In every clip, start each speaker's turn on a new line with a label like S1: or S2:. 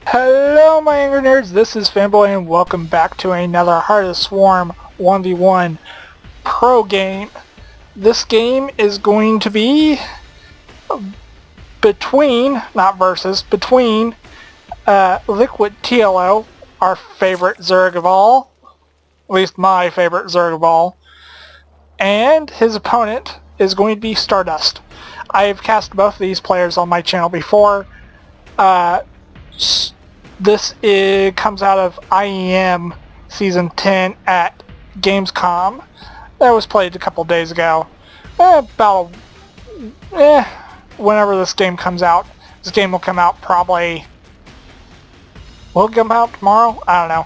S1: Hello my angry nerds, this is Fanboy and welcome back to another Heart of the Swarm 1v1 pro game. This game is going to be between, not versus, between Liquid TLO, our favorite Zerg of all, at least my favorite Zerg of all, and his opponent is going to be Stardust. I've cast both of these players on my channel before. This comes out of IEM Season 10 at Gamescom. That was played a couple days ago. Whenever this game comes out. This game will come out probably... Will it come out tomorrow? I don't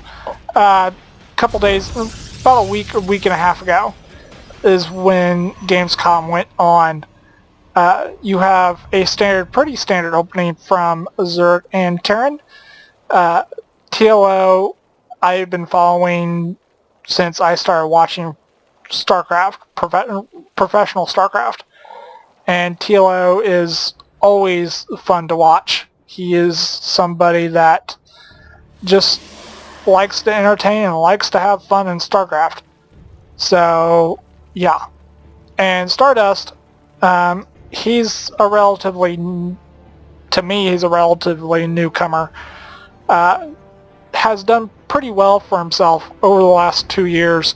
S1: know. Couple days, about a week and a half ago is when Gamescom went on. You have a pretty standard opening from Zerg and Terran. TLO, I've been following since I started watching Starcraft, professional Starcraft, and TLO is always fun to watch. He is somebody that just likes to entertain and likes to have fun in Starcraft. So, yeah. And Stardust, he's a relatively, to me, he's a relatively newcomer. Has done pretty well for himself over the last 2 years.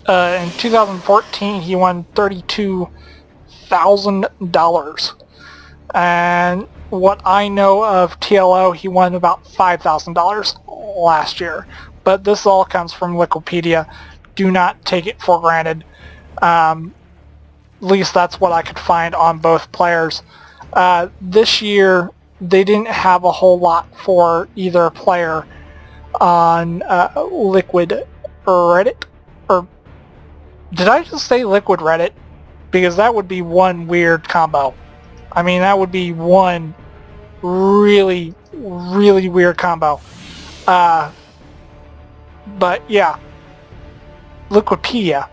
S1: In 2014, he won $32,000. And what I know of TLO, he won about $5,000 last year. But this all comes from Wikipedia. Do not take it for granted. At least that's what I could find on both players. This year, they didn't have a whole lot for either player on Liquid Reddit. Or did I just say Liquid Reddit? Because that would be one weird combo. I mean, that would be one really, really weird combo. But yeah, Liquipedia,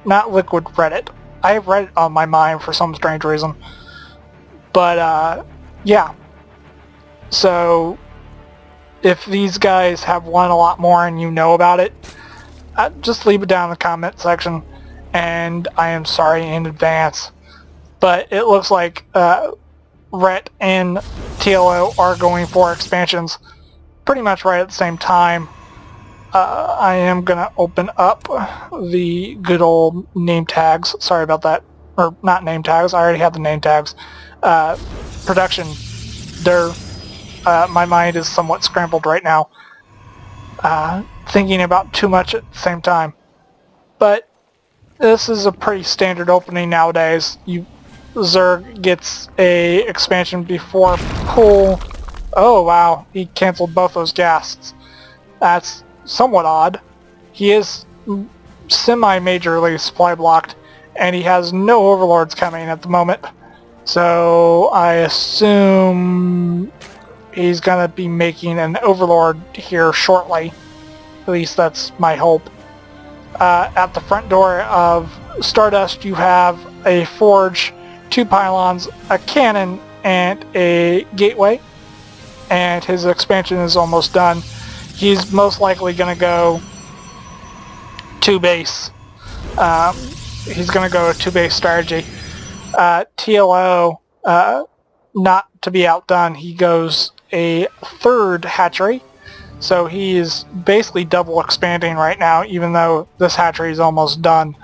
S1: not Liquid Reddit. I have Reddit on my mind for some strange reason. But yeah. So, if these guys have won a lot more and you know about it, just leave it down in the comment section, and I am sorry in advance. But it looks like Rhett and TLO are going for expansions pretty much right at the same time. I am going to open up the good old name tags. Sorry about that. Or not name tags, I already have the name tags. Production. My mind is somewhat scrambled right now, thinking about too much at the same time. But this is a pretty standard opening nowadays. Zerg gets a expansion before pull. Oh wow, he canceled both those gasts. That's somewhat odd. He is semi-majorly supply blocked, and he has no overlords coming at the moment. So I assume he's going to be making an overlord here shortly. At least that's my hope. At the front door of Stardust you have a forge, 2 pylons, a cannon, and a gateway. And his expansion is almost done. He's most likely going to go 2 base. He's going to go a 2 base strategy. TLO, not to be outdone, he goes a 3rd hatchery, so he is basically double expanding right now, even though this hatchery is almost done.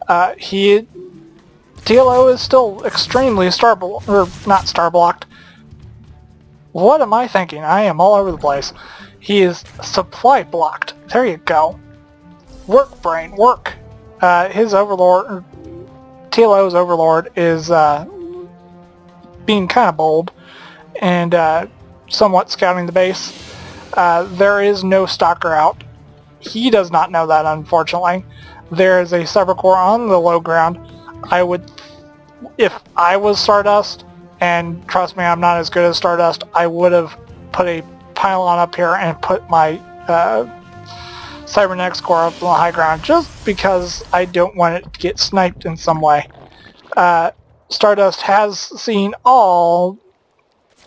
S1: TLO is still extremely not star blocked. What am I thinking? I am all over the place. He is supply blocked. There you go. Work, brain, work. His overlord, TLO's overlord, is being kind of bold and somewhat scouting the base. There is no stalker out. He does not know that, unfortunately. There is a cyber core on the low ground. If I was Stardust, and trust me, I'm not as good as Stardust, I would have put a pylon up here and put my Cybernetics core up on the high ground, just because I don't want it to get sniped in some way. Stardust has seen all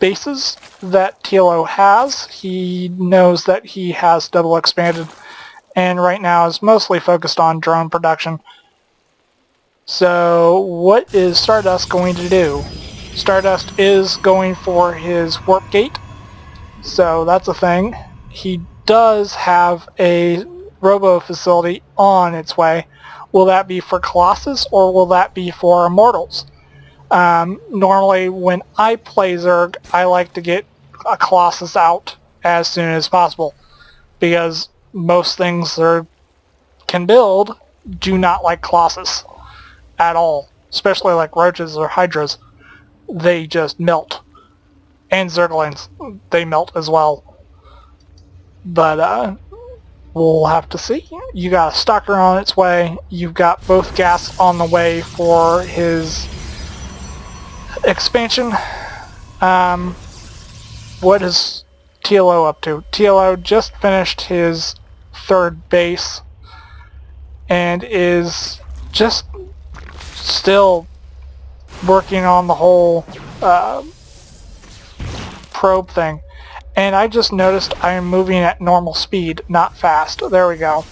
S1: bases that TLO has. He knows that he has double expanded, and right now is mostly focused on drone production. So what is Stardust going to do? Stardust is going for his warp gate, so that's a thing. He does have a robo facility on its way. Will that be for Colossus or will that be for Immortals? Normally when I play Zerg, I like to get a Colossus out as soon as possible, because most things Zerg can build do not like Colossus at all, especially like roaches or hydras. They just melt, and Zerglings, they melt as well. But we'll have to see. You got a Stalker on its way. You've got both gas on the way for his expansion. What is TLO up to? TLO just finished his third base and is just still working on the whole probe thing. And I just noticed I am moving at normal speed, not fast. There we go.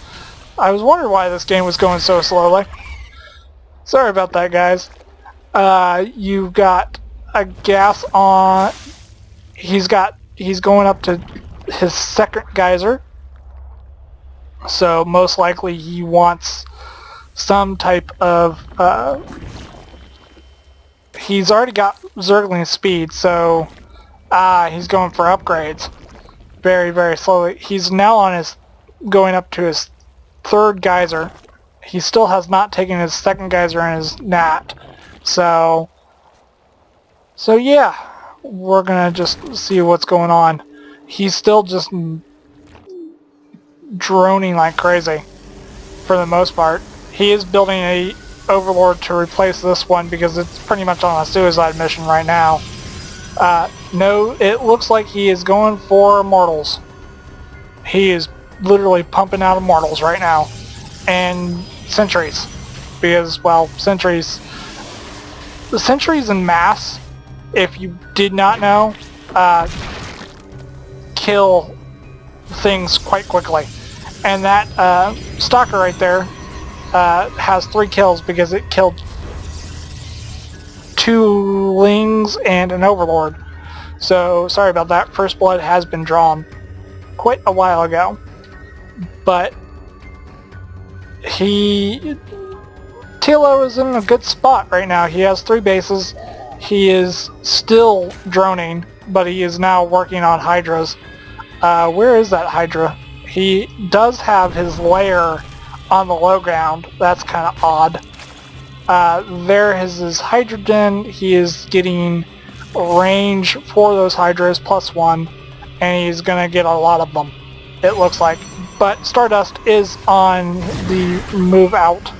S1: I was wondering why this game was going so slowly. Sorry about that, guys. You've got a gas on. He's going up to his second geyser. So most likely he wants some type of he's already got Zergling speed, so he's going for upgrades very, very slowly. He's now on his going up to his third geyser. He still has not taken his second geyser and his NAT. So yeah, we're gonna just see what's going on. He's still just droning like crazy for the most part. He is building a Overlord to replace this one because it's pretty much on a suicide mission right now. No, it looks like he is going for Immortals. He is literally pumping out Immortals right now. And Sentries. Because, well, Sentries... The Sentries in mass, if you did not know, kill things quite quickly. And that Stalker right there has 3 kills because it killed 2 Lings and an Overlord. So, sorry about that. First Blood has been drawn quite a while ago. But TLO is in a good spot right now. He has 3 bases. He is still droning, but he is now working on Hydras. Where is that Hydra? He does have his lair on the low ground. That's kind of odd. There is his Hydra den. He is getting range for those Hydras +1, and he's going to get a lot of them, it looks like. But Stardust is on the move out.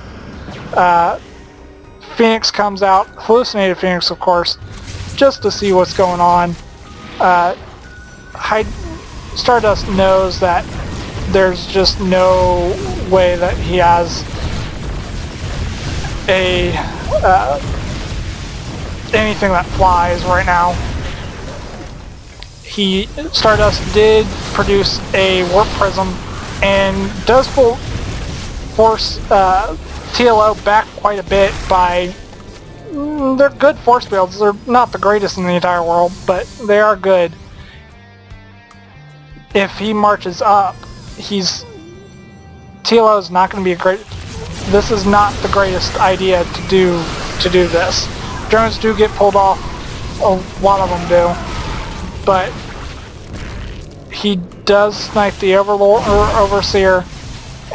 S1: Phoenix comes out, hallucinated Phoenix of course, just to see what's going on. Stardust knows that there's just no way that he has a anything that flies right now. Stardust did produce a warp prism and does force TLO back quite a bit by... they're good force fields. They're not the greatest in the entire world, but they are good. If he marches up, TLO is not going to be a great... This is not the greatest idea to do this. Drones do get pulled off, a lot of them do, but he does snipe the Overlord or Overseer,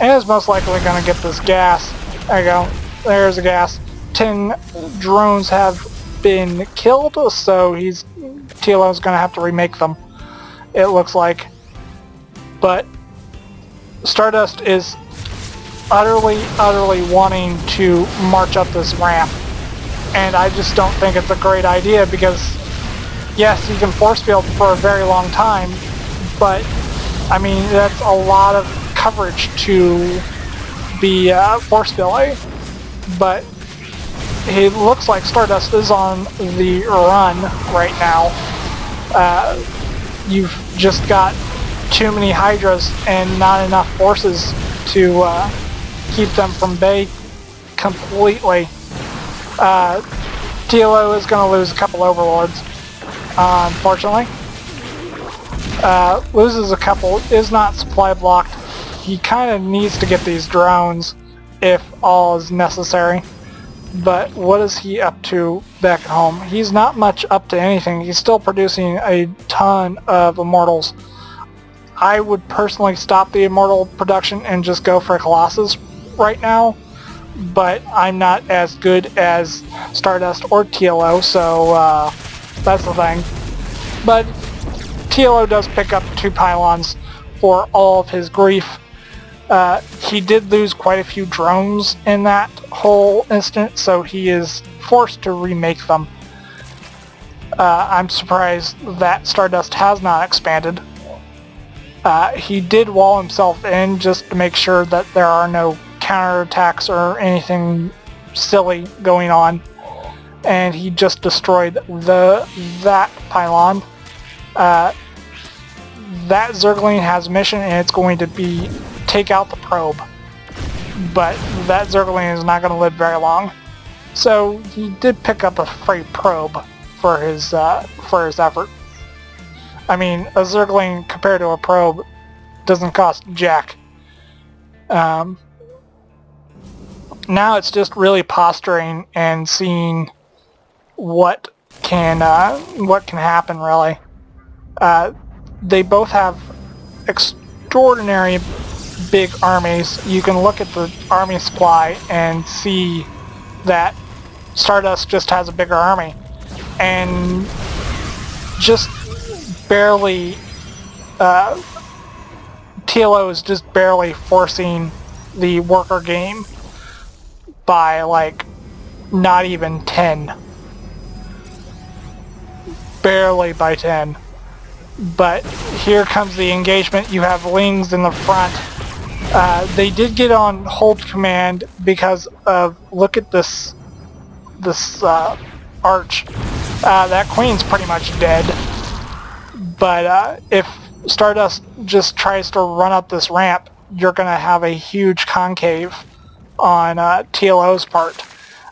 S1: and is most likely going to get this gas. There you go. There's the gas. 10 drones have been killed, so TLO is going to have to remake them, it looks like. But Stardust is utterly wanting to march up this ramp. And I just don't think it's a great idea because, yes, you can force field for a very long time, but, I mean, that's a lot of coverage to be force fielding. But it looks like Stardust is on the run right now. You've just got too many Hydras and not enough forces to keep them from bay completely. TLO is going to lose a couple Overlords, unfortunately. Loses a couple, is not supply blocked. He kind of needs to get these drones if all is necessary. But what is he up to back at home? He's not much up to anything. He's still producing a ton of Immortals. I would personally stop the Immortal production and just go for Colossus right now. But I'm not as good as Stardust or TLO, so that's the thing. But TLO does pick up 2 pylons for all of his grief. He did lose quite a few drones in that whole instant, so he is forced to remake them. I'm surprised that Stardust has not expanded. He did wall himself in just to make sure that there are no counterattacks or anything silly going on, and he just destroyed that pylon. That Zergling has a mission, and it's going to be take out the probe, but that Zergling is not going to live very long. So he did pick up a free probe for his effort. I mean, a Zergling compared to a probe doesn't cost jack. Now it's just really posturing and seeing what can happen, really. They both have extraordinary big armies. You can look at the army supply and see that Stardust just has a bigger army, and just barely TLO is just barely forcing the worker game by like not even 10. Barely by 10. But here comes the engagement. You have Lings in the front. They did get on hold command because of, look at this arch. That queen's pretty much dead. But if Stardust just tries to run up this ramp, you're going to have a huge concave on TLO's part.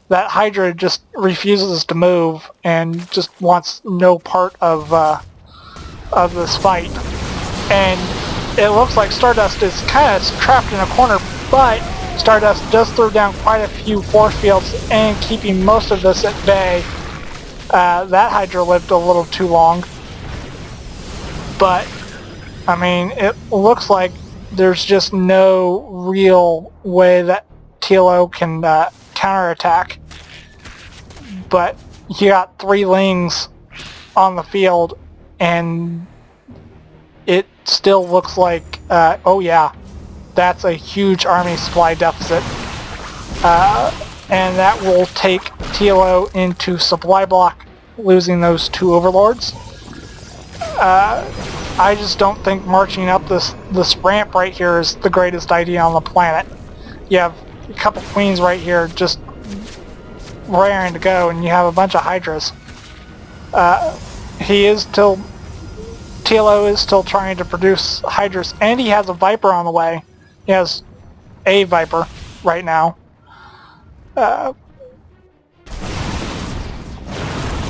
S1: That Hydra just refuses to move and just wants no part of this fight. And it looks like Stardust is kind of trapped in a corner, but Stardust does throw down quite a few force fields and keeping most of this at bay. That Hydra lived a little too long. But, I mean, it looks like there's just no real way that TLO can counterattack. But you got 3 Lings on the field, and it still looks like, oh yeah, that's a huge army supply deficit. And that will take TLO into supply block, losing those 2 overlords. I just don't think marching up this ramp right here is the greatest idea on the planet. You have a couple queens right here just raring to go, and you have a bunch of Hydras. TLO is still trying to produce Hydras, and he has a Viper on the way. He has a Viper right now.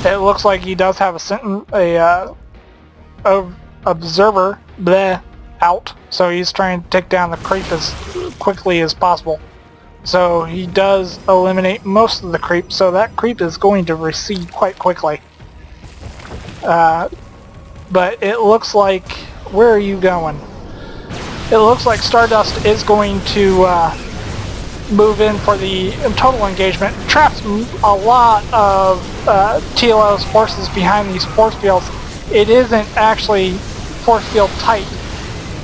S1: It looks like he does have a observer out, so he's trying to take down the creep as quickly as possible. So he does eliminate most of the creep, so that creep is going to recede quite quickly. But it looks like, where are you going? It looks like Stardust is going to move in for the total engagement. Traps a lot of TLO's forces behind these force fields. It isn't actually force field tight,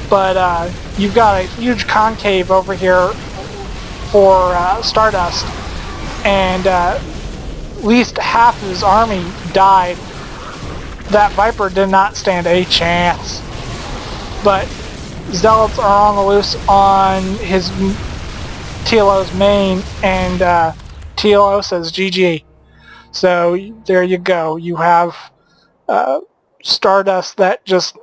S1: but you've got a huge concave over here for Stardust, and at least half of his army died. That Viper did not stand a chance. But Zealots are on the loose on his TLO's main, and TLO says GG. So there you go. You have Stardust that just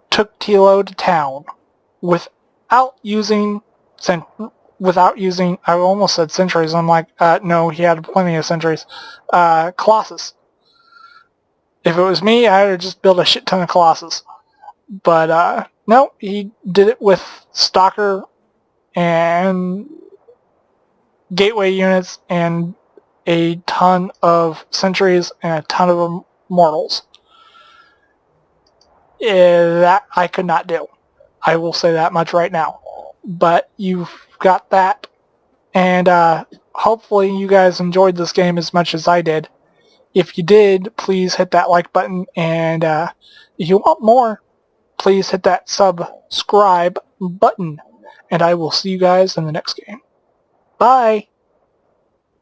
S1: took TLO to town without using, I almost said sentries. I'm like, no, he had plenty of sentries. Colossus. If it was me, I would have just built a shit ton of Colossus. But no, he did it with Stalker and gateway units and a ton of sentries and a ton of immortals. That I could not do. I will say that much right now. But you've got that, and hopefully you guys enjoyed this game as much as I did. If you did, please hit that like button, and if you want more, please hit that subscribe button, and I will see you guys in the next game. Bye!